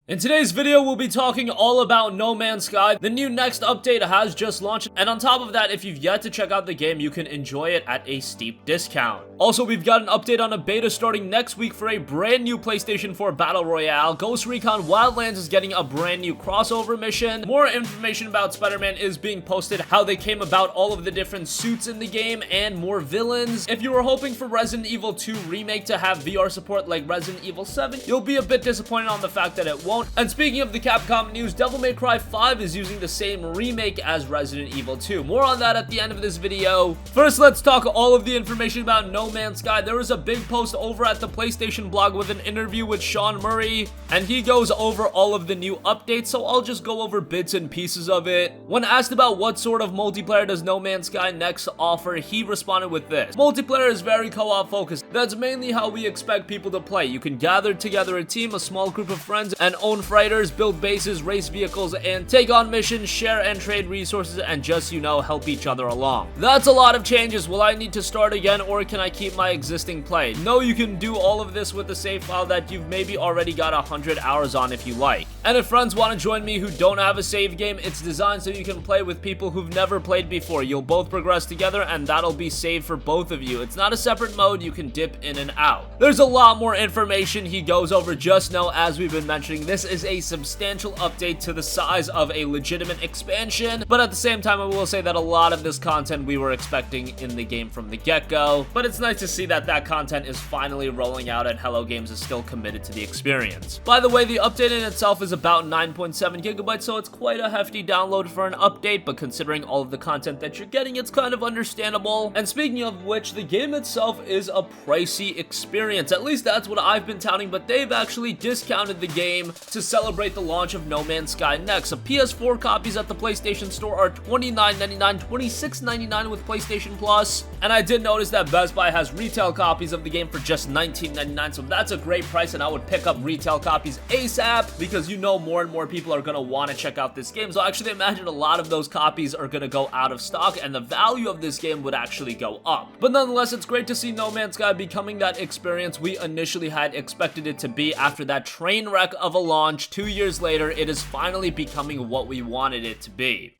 In today's video, we'll be talking all about No Man's Sky. The new next update has just launched, and on top of that, if you've yet to check out the game, you can enjoy it at a steep discount. Also, we've got an update on a beta starting next week for a brand new PlayStation 4 Battle Royale. Ghost Recon Wildlands is getting a brand new crossover mission. More information about Spider-Man is being posted, how they came about, all of the different suits in the game, and more villains. If you were hoping for Resident Evil 2 Remake to have VR support like Resident Evil 7, you'll be a bit disappointed on the fact that it won't. And speaking of the Capcom news, Devil May Cry 5 is using the same remake as Resident Evil 2. More on that at the end of this video. First, let's talk all of the information about No Man's Sky. There was a big post over at the PlayStation blog with an interview with Sean Murray, and he goes over all of the new updates, so I'll just go over bits and pieces of it. When asked about what sort of multiplayer does No Man's Sky next offer, he responded with this: multiplayer is very co-op focused. That's mainly how we expect people to play. You can gather together a team, a small group of friends, and own fighters, build bases, race vehicles, and take on missions, share and trade resources, and just, help each other along. That's a lot of changes. Will I need to start again, or can I keep my existing play? No, you can do all of this with a save file that you've maybe already got 100 hours on if you like. And if friends want to join me who don't have a save game, it's designed so you can play with people who've never played before. You'll both progress together, and that'll be saved for both of you. It's not a separate mode, you can dip in and out. There's a lot more information he goes over. Just know, as we've been mentioning, this is a substantial update to the size of a legitimate expansion, but at the same time, I will say that a lot of this content we were expecting in the game from the get-go, but it's nice to see that that content is finally rolling out and Hello Games is still committed to the experience. By the way, the update in itself is about 9.7 gigabytes, so it's quite a hefty download for an update, but considering all of the content that you're getting, it's kind of understandable. And speaking of which, the game itself is a pricey experience. At least that's what I've been touting, but they've actually discounted the game to celebrate the launch of No Man's Sky next. So PS4 copies at the PlayStation Store are $29.99, $26.99 with PlayStation Plus, and I did notice that Best Buy has retail copies of the game for just $19.99, so that's a great price, and I would pick up retail copies ASAP because more and more people are going to want to check out this game. So actually imagine a lot of those copies are going to go out of stock, and the value of this game would actually go up. But nonetheless, it's great to see No Man's Sky becoming that experience we initially had expected it to be. After that train wreck of a launch 2 years later, it is finally becoming what we wanted it to be.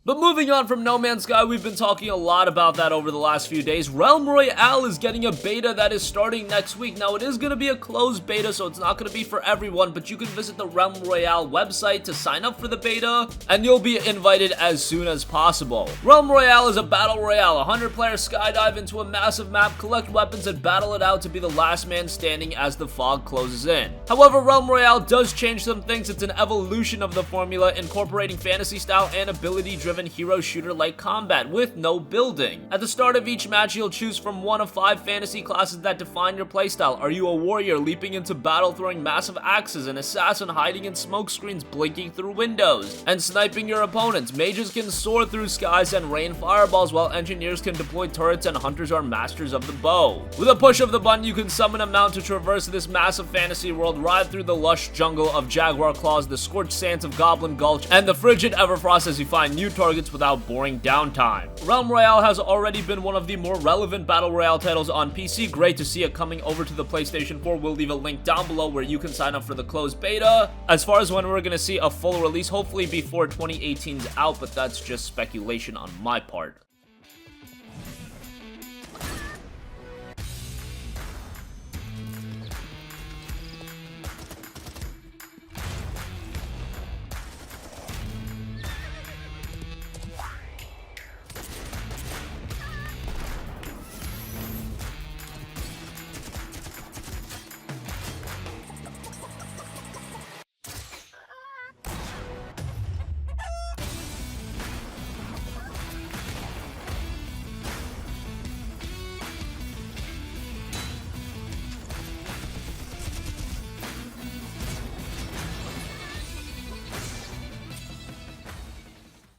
But moving on from No Man's Sky, we've been talking a lot about that over the last few days. Realm Royale is getting a beta that is starting next week. Now, it is going to be a closed beta, so it's not going to be for everyone, but you can visit the Realm Royale website to sign up for the beta, and you'll be invited as soon as possible. Realm Royale is a battle royale. 100 players skydive into a massive map, collect weapons, and battle it out to be the last man standing as the fog closes in. However, Realm Royale does change some things. It's an evolution of the formula, incorporating fantasy style and ability-driven hero shooter-like combat with no building. At the start of each match, you'll choose from one of 5 fantasy classes that define your playstyle. Are you a warrior leaping into battle throwing massive axes, an assassin hiding in smoke screens blinking through windows and sniping your opponents? Mages can soar through skies and rain fireballs, while engineers can deploy turrets, and hunters are masters of the bow. With a push of the button, you can summon a mount to traverse this massive fantasy world, ride through the lush jungle of jaguar claws, the scorched sands of Goblin Gulch, and the frigid Everfrost as you find new targets without boring downtime. Realm Royale has already been one of the more relevant Battle Royale titles on PC. Great to see it coming over to the PlayStation 4. We'll leave a link down below where you can sign up for the closed beta. As far as when we're going to see a full release, hopefully before 2018's out, but that's just speculation on my part.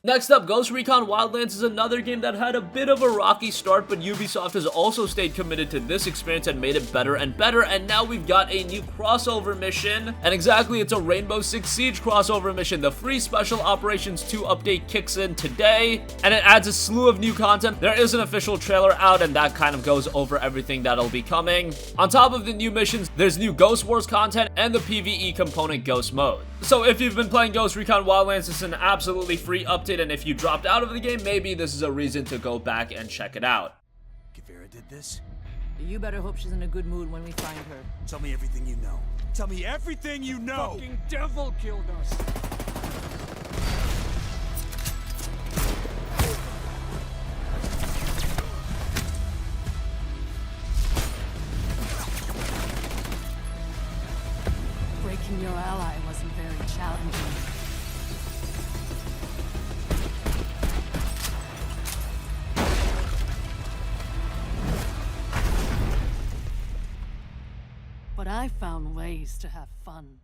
Next up, Ghost Recon Wildlands is another game that had a bit of a rocky start, but Ubisoft has also stayed committed to this experience and made it better and better, and now we've got a new crossover mission, and exactly, it's a Rainbow Six Siege crossover mission. The free Special Operations 2 update kicks in today, and it adds a slew of new content. There is an official trailer out, and that kind of goes over everything that'll be coming. On top of the new missions, there's new Ghost Wars content and the PvE component Ghost Mode. So if you've been playing Ghost Recon Wildlands, it's an absolutely free update, and if you dropped out of the game, maybe this is a reason to go back and check it out. Kavira did this? You better hope she's in a good mood when we find her. Tell me everything you know. Tell me everything you know! Fucking devil killed us! Breaking your ally wasn't very challenging. But I found ways to have fun.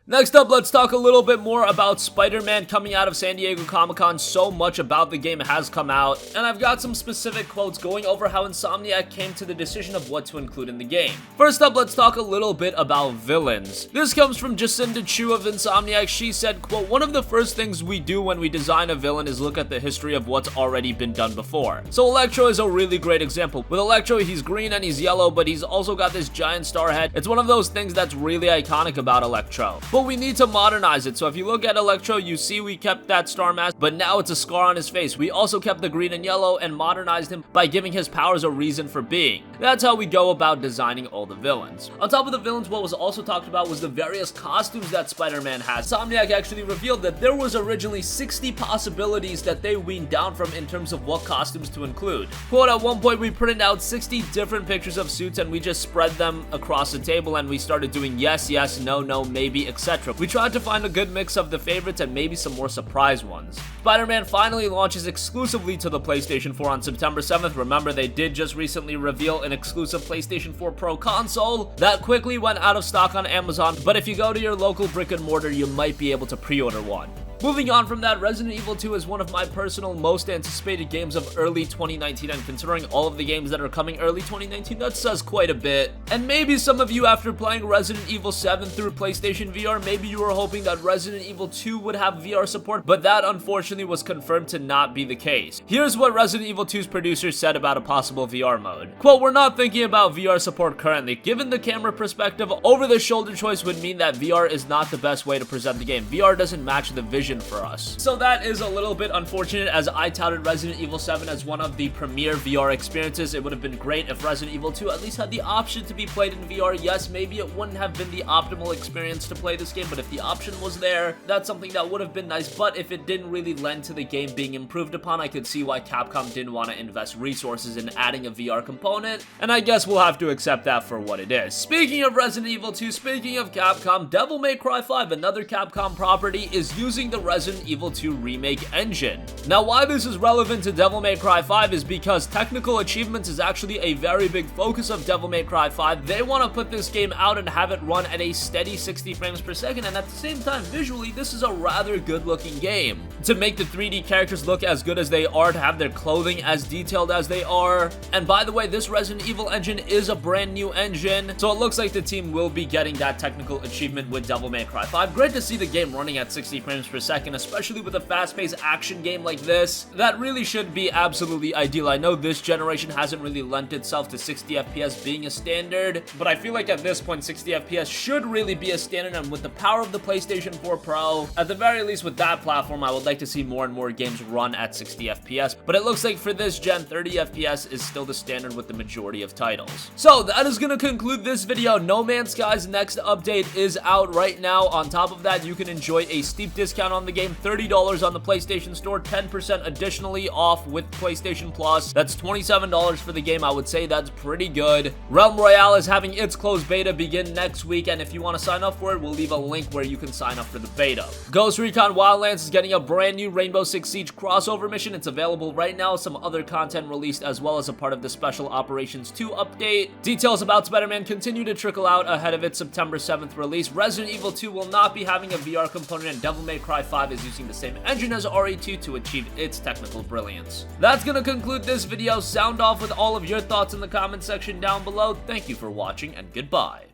Next up, let's talk a little bit more about Spider-Man coming out of San Diego Comic-Con. So much about the game has come out, and I've got some specific quotes going over how Insomniac came to the decision of what to include in the game. First up, let's talk a little bit about villains. This comes from Jacinda Chu of Insomniac. She said, quote, "One of the first things we do when we design a villain is look at the history of what's already been done before." So Electro is a really great example. With Electro, he's green and he's yellow, but he's also got this giant star head. It's one of those things that's really iconic about Electro. But we need to modernize it. So if you look at Electro, you see we kept that star mask, but now it's a scar on his face. We also kept the green and yellow and modernized him by giving his powers a reason for being. That's how we go about designing all the villains. On top of the villains, what was also talked about was the various costumes that Spider-Man has. Insomniac actually revealed that there was originally 60 possibilities that they weaned down from in terms of what costumes to include. Quote, "At one point we printed out 60 different pictures of suits and we just spread them across the table and we started doing yes, yes, no, no, maybe, etc. We tried to find a good mix of the favorites and maybe some more surprise ones." Spider-Man finally launches exclusively to the PlayStation 4 on September 7th. Remember, they did just recently reveal an exclusive PlayStation 4 Pro console that quickly went out of stock on Amazon, but if you go to your local brick and mortar, you might be able to pre-order one. Moving on from that, Resident Evil 2 is one of my personal most anticipated games of early 2019, and considering all of the games that are coming early 2019, that says quite a bit. And maybe some of you, after playing Resident Evil 7 through PlayStation VR, maybe you were hoping that Resident Evil 2 would have VR support, but that unfortunately was confirmed to not be the case. Here's what Resident Evil 2's producers said about a possible VR mode. Quote, "We're not thinking about VR support currently. Given the camera perspective, over-the-shoulder choice would mean that VR is not the best way to present the game. VR doesn't match the vision for us." So that is a little bit unfortunate, as I touted Resident Evil 7 as one of the premier VR experiences. It would have been great if Resident Evil 2 at least had the option to be played in VR. Yes, maybe it wouldn't have been the optimal experience to play this game, but if the option was there, that's something that would have been nice. But if it didn't really lend to the game being improved upon, I could see why Capcom didn't want to invest resources in adding a VR component, and I guess we'll have to accept that for what it is. Speaking of Resident Evil 2, speaking of Capcom, Devil May Cry 5, another Capcom property, is using the Resident Evil 2 Remake engine. Now, why this is relevant to Devil May Cry 5 is because technical achievements is actually a very big focus of Devil May Cry 5. They want to put this game out and have it run at a steady 60 frames per second, and at the same time, visually, this is a rather good looking game. To make the 3D characters look as good as they are, to have their clothing as detailed as they are, and by the way, this Resident Evil engine is a brand new engine, so it looks like the team will be getting that technical achievement with Devil May Cry 5. Great to see the game running at 60 frames per second, especially with a fast-paced action game like this. That really should be absolutely ideal. I know this generation hasn't really lent itself to 60 FPS being a standard, but I feel like at this point 60 FPS should really be a standard, and with the power of the PlayStation 4 Pro, at the very least with that platform, I would like to see more and more games run at 60 FPS, but it looks like for this gen, 30 FPS is still the standard with the majority of titles. So that is going to conclude this video. No Man's Sky's next update is out right now. On top of that, you can enjoy a steep discount on the game, $30 on the PlayStation Store, 10% additionally off with PlayStation Plus. That's $27 for the game. I would say that's pretty good. Realm Royale is having its closed beta begin next week, and if you want to sign up for it, we'll leave a link where you can sign up for the beta. Ghost Recon Wildlands is getting a brand new Rainbow Six Siege crossover mission. It's available right now. Some other content released as well as a part of the Special Operations 2 update. Details about Spider-Man continue to trickle out ahead of its September 7th release. Resident Evil 2 will not be having a VR component, and Devil May Cry 5 is using the same engine as RE2 to achieve its technical brilliance. That's gonna conclude this video. Sound off with all of your thoughts in the comment section down below. Thank you for watching, and goodbye.